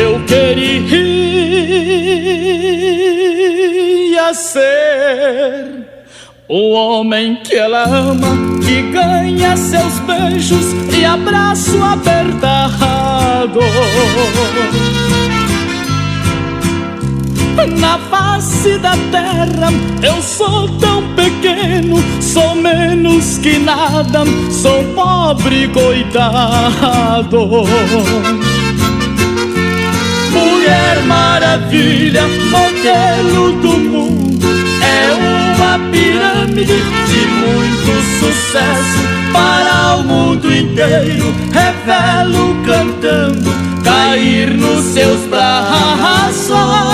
Eu queria ser o homem que ela ama, que ganha seus beijos e abraço apertado. Na face da terra eu sou tão pequeno, sou menos que nada, sou pobre coitado. Mulher maravilha, modelo do mundo, é uma pirâmide de muito sucesso para o mundo inteiro. Revelo cantando, cair nos seus braços.